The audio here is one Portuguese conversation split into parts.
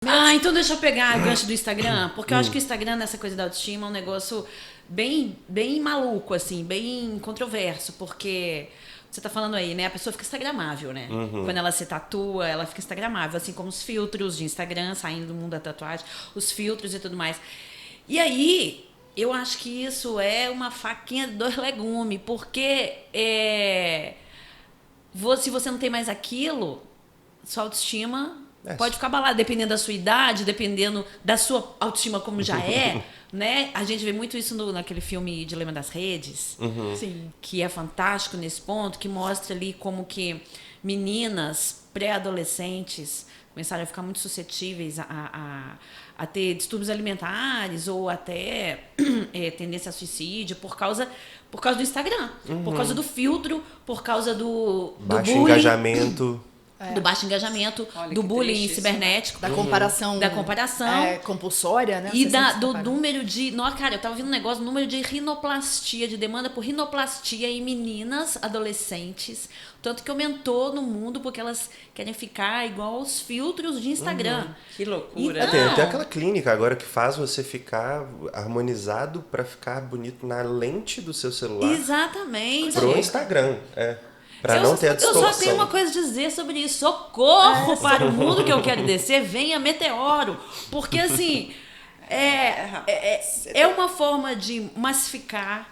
Então deixa eu pegar o gancho do Instagram, porque eu acho que o Instagram, nessa coisa da autoestima, é um negócio bem maluco, assim, bem controverso, porque você tá falando aí, né? A pessoa fica instagramável, né? Quando ela se tatua, ela fica instagramável, assim como os filtros de Instagram, saindo do mundo da tatuagem, os filtros e tudo mais. E aí, eu acho que isso é uma faquinha de dois legumes, porque se você não tem mais aquilo, sua autoestima pode ficar abalada, dependendo da sua idade, dependendo da sua autoestima como já é, né? A gente vê muito isso naquele filme Dilema das Redes, Sim. que é fantástico nesse ponto, que mostra ali como que meninas pré-adolescentes começaram a ficar muito suscetíveis a ter distúrbios alimentares ou até tendência a suicídio por causa do Instagram, por causa do filtro, por causa do Baixo bullying, engajamento. do baixo engajamento, Olha, do que bullying triste cibernético, Da comparação. da comparação Compulsória, né? e Você sempre se do compara. número de... Nossa, cara, eu tava vendo um negócio, número de rinoplastia, de demanda por rinoplastia em meninas adolescentes, tanto que aumentou no mundo porque elas querem ficar igual aos filtros de Instagram. Que loucura. Então, Tem até aquela clínica agora que faz você ficar harmonizado pra ficar bonito na lente do seu celular Exatamente. pro Instagram. Pra não ter a Eu distorção. só tenho uma coisa a dizer sobre isso. Socorro para o mundo que eu quero descer, venha meteoro. Porque, assim, é uma forma de massificar,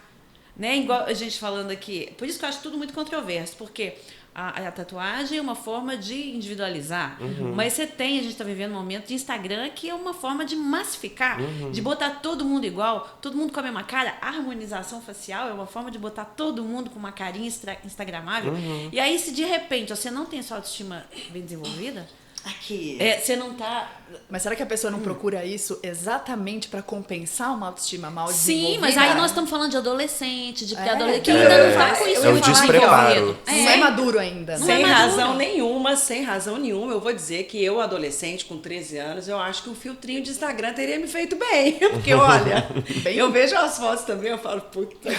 né? Igual a gente falando aqui. Por isso que eu acho tudo muito controverso, porque a tatuagem é uma forma de individualizar. Mas a gente está vivendo um momento de Instagram que é uma forma de massificar, de botar todo mundo igual, todo mundo com a mesma cara. A harmonização facial é uma forma de botar todo mundo com uma carinha instagramável. E aí, se de repente você não tem sua autoestima bem desenvolvida, Aqui. você não tá... Mas será que a pessoa não procura isso exatamente pra compensar uma autoestima mal Sim, desenvolvida? mas aí nós estamos falando de adolescente, de pré-adolescente, que É, ainda não tá com isso. é o despreparo. Não é maduro ainda. Não Né? é Sem maduro. razão nenhuma, eu vou dizer que eu, adolescente, com 13 anos, eu acho que um filtrinho de Instagram teria me feito bem. Porque, olha, eu vejo as fotos também, eu falo, puta.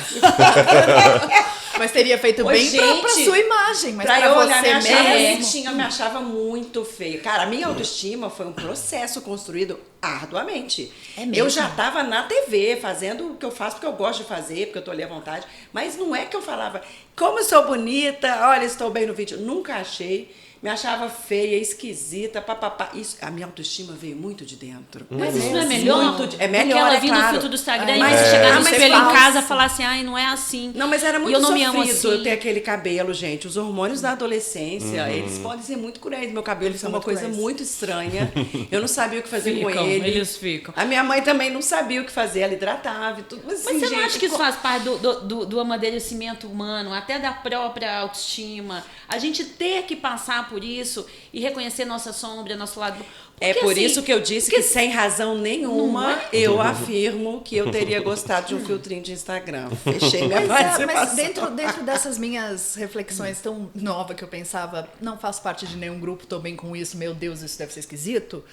Mas teria feito Ô, bem pra gente, sua imagem, mas pra pra eu você olhar, me achava mesmo. bonitinha, eu me achava muito feia. Cara, a minha autoestima foi um processo construído arduamente. É mesmo? Eu já tava na TV, fazendo o que eu faço, porque eu gosto de fazer, porque eu tô ali à vontade. Mas não é que eu falava, como eu sou bonita, olha, estou bem no vídeo. Nunca achei. Me achava feia, esquisita, papapá. Isso, a minha autoestima veio muito de dentro. Mas isso não é melhor? É melhor, Porque ela é vindo no claro. filtro do Instagram e Mas você chegar no mas espelho em falso. casa e falar assim, ai, não é assim. Não, mas era E muito eu não me sofrido amo assim. eu ter aquele cabelo, gente. Os hormônios da adolescência, eles podem ser muito cruéis. Meu cabelo foi são uma muito coisa cruéis. muito estranha. Eu não sabia o que fazer com ele. Eles ficam. A minha mãe também não sabia o que fazer, ela hidratava e tudo. Mas, Mas assim, você não gente, acha que isso faz parte do amadurecimento humano, até da própria autoestima? A gente ter que passar por isso e reconhecer nossa sombra, nosso lado... É Porque, por assim, isso que eu disse que sem razão nenhuma Não eu afirmo que eu teria gostado de um filtrinho de Instagram. Fechei minha Mas participação. dentro dessas minhas reflexões tão novas que eu pensava, não faço parte de nenhum grupo, tô bem com isso, meu Deus, isso deve ser esquisito.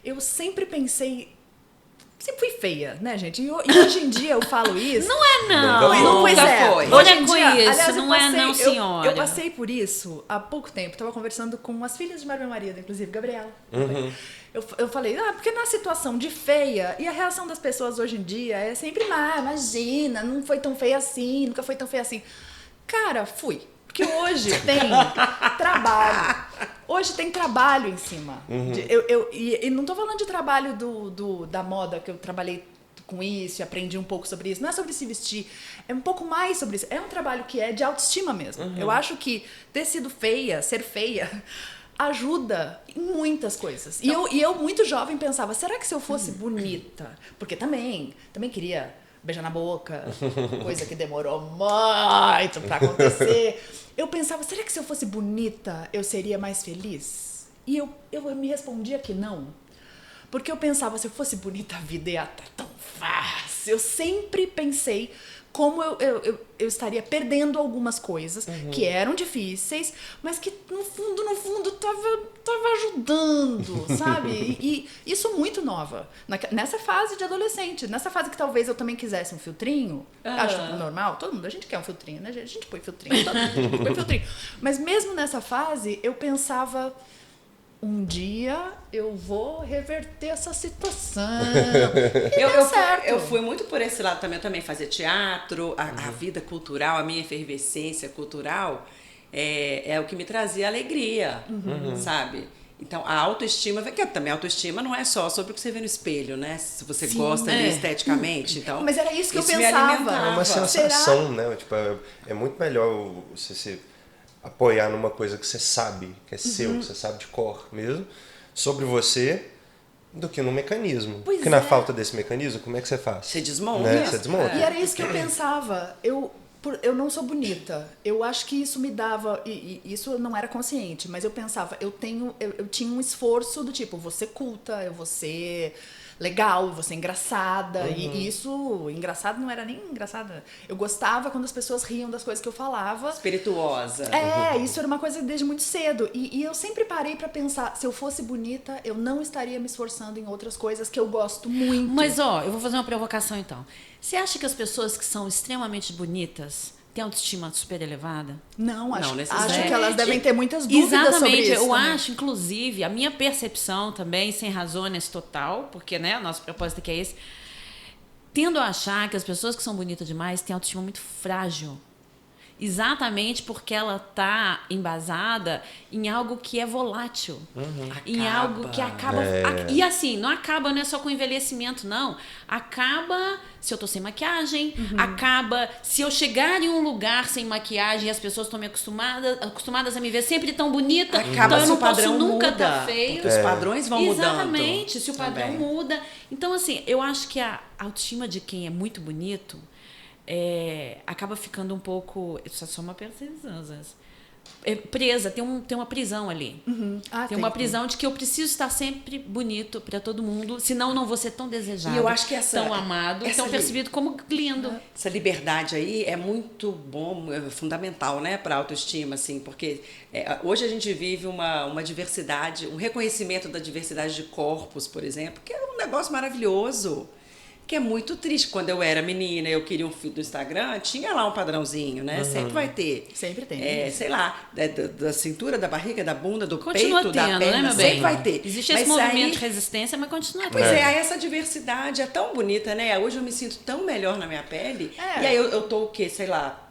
Eu sempre pensei, sempre fui feia, né, gente? E hoje em dia eu falo isso. Não é não. Nunca Não, pois Nunca é. foi. Hoje Olha em com dia, isso, aliás, eu não é passei- não, senhora. Eu passei por isso há pouco tempo. Tava conversando com as filhas de meu marido, inclusive, Gabriela. Eu falei, porque na situação de feia, e a reação das pessoas hoje em dia é sempre, imagina, não foi tão feia assim, nunca foi tão feia assim. Cara, fui. Porque hoje tem trabalho. Hoje tem trabalho em cima. E não tô falando de trabalho da moda, que eu trabalhei com isso e aprendi um pouco sobre isso. Não é sobre se vestir, é um pouco mais sobre isso. É um trabalho que é de autoestima mesmo. Eu acho que ter sido feia, ser feia, ajuda em muitas coisas. E eu muito jovem, pensava, será que se eu fosse bonita? Porque também queria beijar na boca, coisa que demorou muito pra acontecer. Eu pensava, será que se eu fosse bonita, eu seria mais feliz? E eu me respondia que não. Porque eu pensava, se eu fosse bonita, a vida ia estar tão fácil. Eu sempre pensei como eu estaria perdendo algumas coisas que eram difíceis, mas que no fundo tava ajudando, sabe? E isso muito nova. Nessa fase de adolescente, nessa fase que talvez eu também quisesse um filtrinho, acho normal, todo mundo, a gente quer um filtrinho, né? A gente põe filtrinho, todo mundo põe filtrinho. Mas mesmo nessa fase, eu pensava, um dia eu vou reverter essa situação. Eu fui muito por esse lado também. Eu também fazia teatro, a vida cultural, a minha efervescência cultural é o que me trazia alegria, sabe? Então, a autoestima, que também a autoestima não é só sobre o que você vê no espelho, né? Se você gosta ali esteticamente. Então, mas era isso que eu me pensava. alimentava. É uma sensação, né? Tipo, é muito melhor você se apoiar numa coisa que você sabe, que é seu, que você sabe de cor mesmo, sobre você, do que num mecanismo. Porque na falta desse mecanismo, como é que você faz? Você desmonta. Né? Você desmonta. E era isso que eu pensava. Eu não sou bonita. Eu acho que isso me dava... E isso não era consciente, mas eu pensava, eu tinha um esforço do tipo, vou ser culta, eu vou ser legal, eu vou ser engraçada. E isso, engraçado não era nem engraçada. Eu gostava quando as pessoas riam das coisas que eu falava. Espirituosa. Isso era uma coisa desde muito cedo. E eu sempre parei pra pensar, se eu fosse bonita, eu não estaria me esforçando em outras coisas que eu gosto muito. Mas, eu vou fazer uma provocação, então. Você acha que as pessoas que são extremamente bonitas têm autoestima super elevada? Não, acho necessariamente. que elas devem ter muitas dúvidas sobre isso. Eu também. acho, inclusive, a minha percepção também, sem razões total, porque, né, a nossa proposta aqui é esse, tendo a achar que as pessoas que são bonitas demais têm autoestima muito frágil. Exatamente porque ela está embasada em algo que é volátil. Em algo que acaba... E assim, não acaba, não é só com envelhecimento, não. Acaba se eu tô sem maquiagem, acaba se eu chegar em um lugar sem maquiagem e as pessoas estão me acostumadas a me ver sempre tão bonita, acaba então eu se não o padrão posso nunca muda, estar feio. porque os padrões vão mudando. Exatamente, se o padrão também. muda. Então, assim, eu acho que a autoestima de quem é muito bonito acaba ficando um pouco... Isso é só uma percepção, presa, tem uma prisão ali. Tem uma prisão de que eu preciso estar sempre bonito para todo mundo, senão não vou ser tão desejado, E eu acho que tão amado, tão percebido como lindo. Essa liberdade aí é muito bom, é fundamental, né, para a autoestima, assim, porque hoje a gente vive uma diversidade, um reconhecimento da diversidade de corpos, por exemplo, que é um negócio maravilhoso. Que é muito triste. Quando eu era menina, eu queria um feed do Instagram, tinha lá um padrãozinho, né? Sempre vai ter. Sempre tem. Sei lá, da cintura, da barriga, da bunda, do Continua peito, tendo, da perna, né, meu bem? sempre vai ter. Existe Mas esse movimento aí, de resistência, mas continua tendo. pois aí essa diversidade é tão bonita, né? Hoje eu me sinto tão melhor na minha pele. E aí eu tô o quê? Sei lá,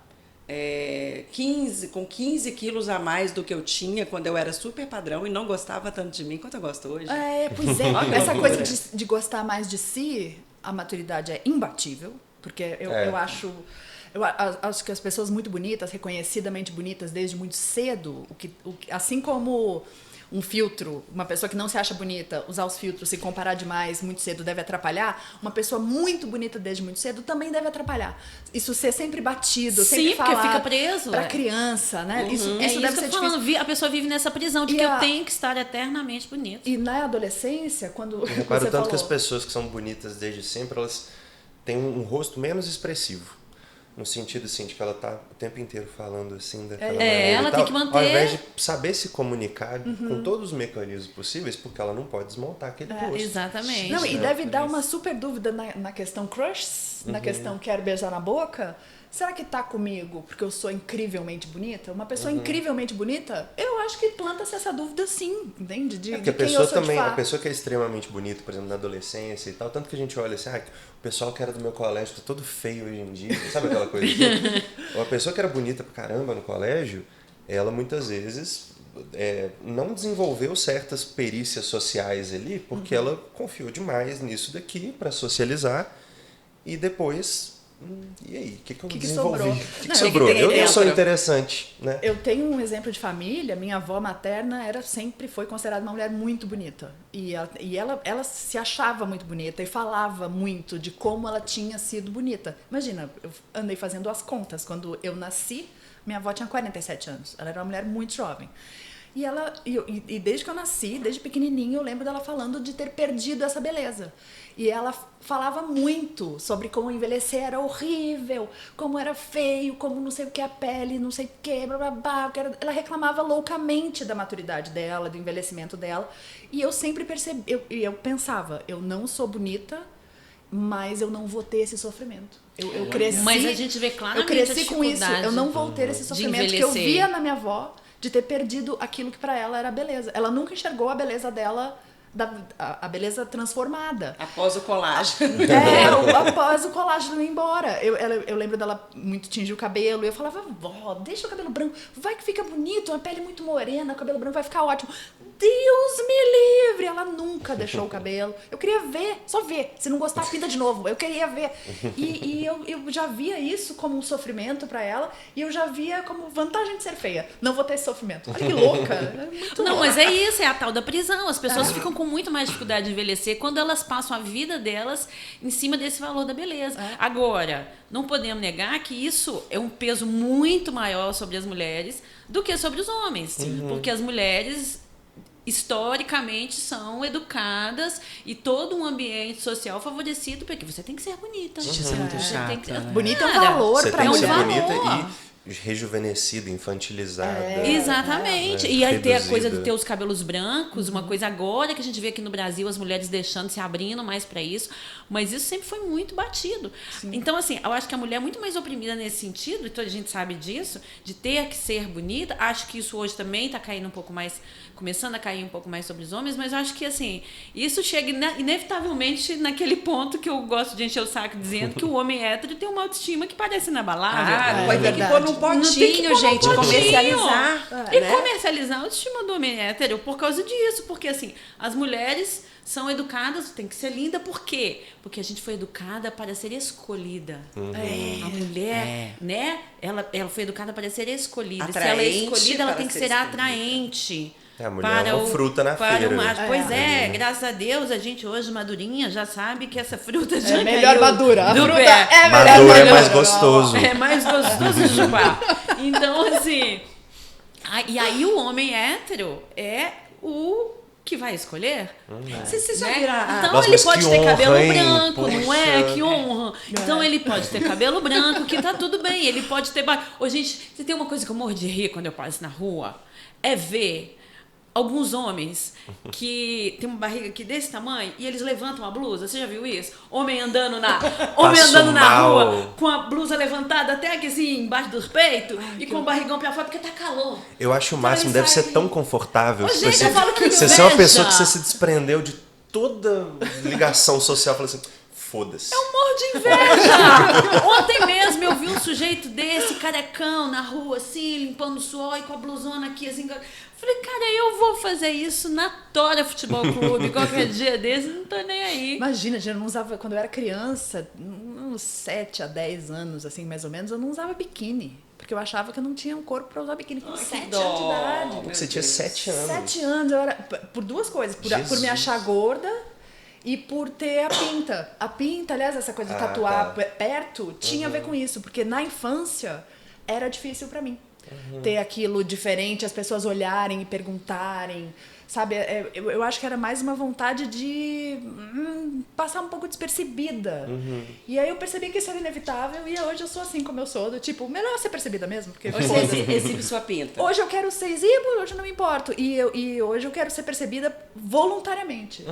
15 quilos a mais do que eu tinha quando eu era super padrão e não gostava tanto de mim quanto eu gosto hoje. Pois é. Olha que Essa loucura. coisa de gostar mais de si, a maturidade é imbatível, porque eu acho que as pessoas muito bonitas, reconhecidamente bonitas desde muito cedo, assim como um filtro, uma pessoa que não se acha bonita, usar os filtros, se comparar demais muito cedo deve atrapalhar, uma pessoa muito bonita desde muito cedo também deve atrapalhar. Isso ser sempre batido, sempre porque falar fica preso. pra criança, né? Isso Isso deve que ser eu tô difícil. falando, a pessoa vive nessa prisão de que eu tenho que estar eternamente bonita. E na adolescência, quando Eu reparo você tanto que as falou... pessoas que são bonitas desde sempre, elas têm um rosto menos expressivo. No sentido, assim, de que ela tá o tempo inteiro falando, assim, daquela maneira ela e tem tal, que manter... ao invés de saber se comunicar com todos os mecanismos possíveis, porque ela não pode desmontar aquele rosto. Exatamente. Não, e deve dar uma super dúvida na questão crush, na questão quero beijar na boca. Será que tá comigo porque eu sou incrivelmente bonita? Uma pessoa incrivelmente bonita, eu acho que planta-se essa dúvida sim, entende? De Porque a quem pessoa eu sou também, de a fato. pessoa que é extremamente bonita, por exemplo, na adolescência e tal, tanto que a gente olha assim, o pessoal que era do meu colégio tá todo feio hoje em dia, sabe aquela coisa assim? Ou a pessoa que era bonita pra caramba no colégio, ela muitas vezes não desenvolveu certas perícias sociais ali, porque ela confiou demais nisso daqui pra socializar e depois... E aí, o que eu desenvolvi? sobrou? O que sobrou? Eu sou interessante, né? Eu tenho um exemplo de família, minha avó materna sempre foi considerada uma mulher muito bonita. E ela se achava muito bonita e falava muito de como ela tinha sido bonita. Imagina, eu andei fazendo as contas. Quando eu nasci, minha avó tinha 47 anos. Ela era uma mulher muito jovem. E desde que eu nasci, desde pequenininho, eu lembro dela falando de ter perdido essa beleza. E ela falava muito sobre como envelhecer era horrível, como era feio, como não sei o que a pele, não sei o que, blá, blá, blá. Ela reclamava loucamente da maturidade dela, do envelhecimento dela. E eu sempre percebi, eu pensava, eu não sou bonita, mas eu não vou ter esse sofrimento. Eu cresci... Mas a gente vê claramente eu cresci com isso, eu não vou ter esse sofrimento que eu via na minha avó, de ter perdido aquilo que pra ela era beleza. Ela nunca enxergou a beleza dela, a beleza transformada. Após o colágeno. Após o colágeno ir embora. Eu lembro dela muito tingir o cabelo. E eu falava, vó, deixa o cabelo branco. Vai que fica bonito, uma pele muito morena, o cabelo branco vai ficar ótimo. Deus me livre! Ela nunca deixou o cabelo. Eu queria ver, só ver. Se não gostar, pinta de novo. Eu queria ver. E eu já via isso como um sofrimento pra ela. E eu já via como vantagem de ser feia. Não vou ter esse sofrimento. Olha que louca. É muito Não, louca. mas é isso, é a tal da prisão. As pessoas ficam com muito mais dificuldade de envelhecer quando elas passam a vida delas em cima desse valor da beleza. Agora, não podemos negar que isso é um peso muito maior sobre as mulheres do que sobre os homens. Porque as mulheres historicamente são educadas e todo um ambiente social favorecido porque você tem que ser bonita. Gente, isso é muito Você chato, tem que... né? Bonita é um Cara, valor Você pra tem que um ser mulher. valor. bonita e rejuvenescida, infantilizada. Exatamente. né, E aí ter a reduzida. coisa de ter os cabelos brancos, uma coisa agora que a gente vê aqui no Brasil, as mulheres deixando, se abrindo mais pra isso, mas isso sempre foi muito batido. Então, assim, eu acho que a mulher é muito mais oprimida nesse sentido, e toda a gente sabe disso, de ter que ser bonita. Acho que isso hoje também tá caindo um pouco mais, começando a cair um pouco mais sobre os homens, mas eu acho que, assim, isso chega inevitavelmente naquele ponto que eu gosto de encher o saco dizendo que o homem hétero tem uma autoestima que parece inabalável. Vai ter que pôr num Não tem que potinho, pôr num gente, potinho. comercializar. E né? comercializar a autoestima do homem hétero por causa disso. Porque, assim, as mulheres são educadas, tem que ser linda, por quê? Porque a gente foi educada para ser escolhida. A mulher, né? Ela foi educada para ser escolhida. Se ela é Atraente escolhida, ela para tem que ser ser escolhida. atraente. A mulher é uma fruta na para feira. o macho. Pois É. graças a Deus, a gente hoje, madurinha, já sabe que essa fruta já É melhor caiu madura. A do fruta pé. é melhor Madura é madura. mais gostoso. É mais gostoso de chupar. Então, assim... E aí o homem hétero é o que vai escolher. Vocês já Né? viram Então Nossa, ele mas pode que ter honra, cabelo hein? branco, não é? Poxa. Que honra. Então ele pode ter cabelo branco, que tá tudo bem. Ele pode ter... Ô, gente, você tem uma coisa que eu morro de rir quando eu passo na rua? É ver alguns homens que tem uma barriga aqui desse tamanho e eles levantam a blusa. Você já viu isso? Homem andando na mal. rua com a blusa levantada até aqui assim, embaixo dos peitos e com o barrigão pra fora porque tá calor. Eu acho o Então máximo, ele deve sai ser assim. tão confortável. Ô, tipo gente, assim, eu falo que você ser uma inveja. pessoa que você se desprendeu de toda ligação social, fala assim, foda-se. Morro de inveja! Ontem mesmo eu vi um sujeito desse, carecão, na rua, assim, limpando o suor e com a blusona aqui, assim. Falei, cara, eu vou fazer isso na Tora Futebol Clube, qualquer dia desse, não tô nem aí. Imagina, eu não usava, quando eu era criança, uns 7 a 10 anos, assim, mais ou menos, eu não usava biquíni. Porque eu achava que eu não tinha um corpo pra usar biquíni com 7 dó. anos de idade. Porque você tinha 7 anos. 7 anos, eu era. Por duas coisas. Por me Jesus. achar gorda e por ter a pinta. A pinta, aliás, essa coisa de tatuar perto, tinha a ver com isso. Porque na infância era difícil pra mim. Ter aquilo diferente, as pessoas olharem e perguntarem. Sabe, eu acho que era mais uma vontade de passar um pouco despercebida. E aí eu percebi que isso era inevitável e hoje eu sou assim como eu sou, do tipo, melhor ser percebida mesmo. Porque Hoje você exibe sua pinta. hoje eu quero ser exíbio, hoje eu não me importo. E hoje eu quero ser percebida voluntariamente.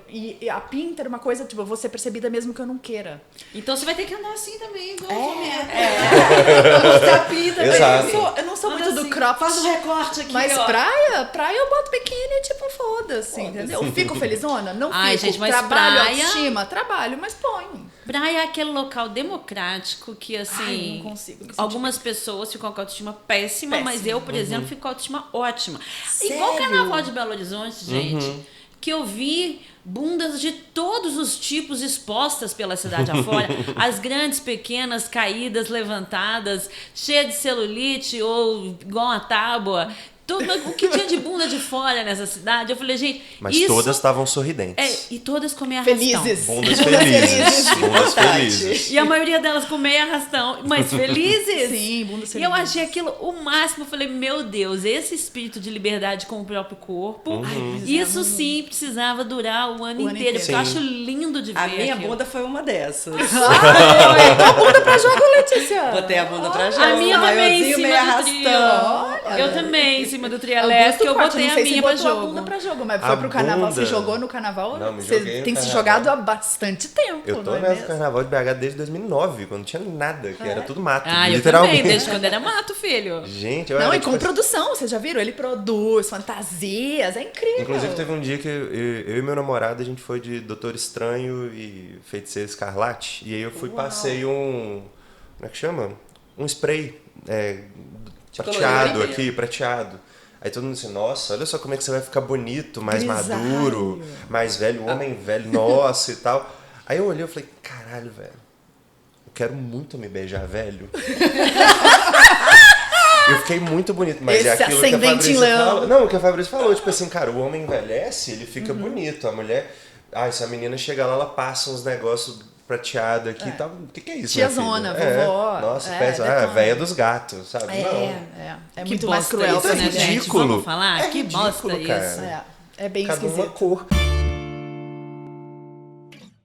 E a pinta era uma coisa, tipo, eu vou ser percebida mesmo que eu não queira. Então você vai ter que andar assim também, igual o homem Você a pinta, Exato. eu não sou Anda muito do assim, cropped. faz um recorte aqui, Mas ó. praia eu boto biquíni, tipo, foda-se, entendeu? Eu fico felizona? Não Ai, fico. gente, mas trabalho, praia- autoestima, trabalho, mas ponho. Praia é aquele local democrático que, assim, Ai, não consigo me sentir algumas pessoas ficam com a autoestima péssima, mas eu, por exemplo, fico com a autoestima ótima. Igual o Sério? Carnaval de Belo Horizonte, gente, que eu vi bundas de todos os tipos expostas pela cidade afora, as grandes, pequenas, caídas, levantadas, cheias de celulite ou igual uma tábua. O que tinha de bunda de fora nessa cidade, eu falei, gente, Mas isso todas estavam sorridentes. e todas comem arrastão. Felizes. Bundas felizes. Bundas felizes. E a maioria delas com meia arrastão, mas felizes. Sim, bundas E eu felizes. achei aquilo o máximo. Eu falei, meu Deus, esse espírito de liberdade com o próprio corpo, isso sim precisava durar o ano inteiro. Porque eu Sim. acho lindo de ver A minha aquilo. bunda foi uma dessas. Tua bunda pra jogo, Letícia. Botei a bunda pra jogo. A minha também em Maiozinho, cima meio do trio. arrastão. Eu também, em cima do trio elétrico, eu Augusto Corte, botei não a sei se minha pra botou a jogo. bunda pra jogo, mas A foi pro carnaval. bunda? Você jogou no carnaval? Não, me Você joguei no tem se carnaval. jogado há bastante tempo, Eu tô não é nessa mesmo? carnaval de BH desde 2009, quando não tinha nada, que era tudo mato. Ah, eu literalmente. também, desde quando era mato, filho. Gente, eu Não, era, e tipo, com produção, vocês já viram? Ele produz fantasias, é incrível. inclusive teve um dia que eu e meu namorado, a gente foi de Doutor Estranho e Feiticeiro Escarlate. E aí eu fui, passei um... Como é que chama? Um spray prateado colorido. aqui, prateado. Aí todo mundo disse, nossa, olha só como é que você vai ficar bonito, mais Grisalho. maduro, mais velho, homem velho, nossa e tal. Aí eu olhei e falei, caralho, velho, eu quero muito me beijar, velho. Eu fiquei muito bonito, mas Esse é aquilo que a ascendente Fabrícia em leão. falou. Não, o que a Fabrícia falou, tipo assim, cara, o homem envelhece, ele fica bonito. A mulher, se a menina chega lá, ela passa uns negócios prateados aqui e tal. O que é isso, minha Tiazona, filha? vovó. Nossa, É, pensa, detona. véia dos gatos, sabe? Não. É Que muito mais bosta cruel isso, pra né, gente. gente? ridículo. Vamos falar? É que ridículo, bosta cara. isso. É bem Cada uma esquisito. cor.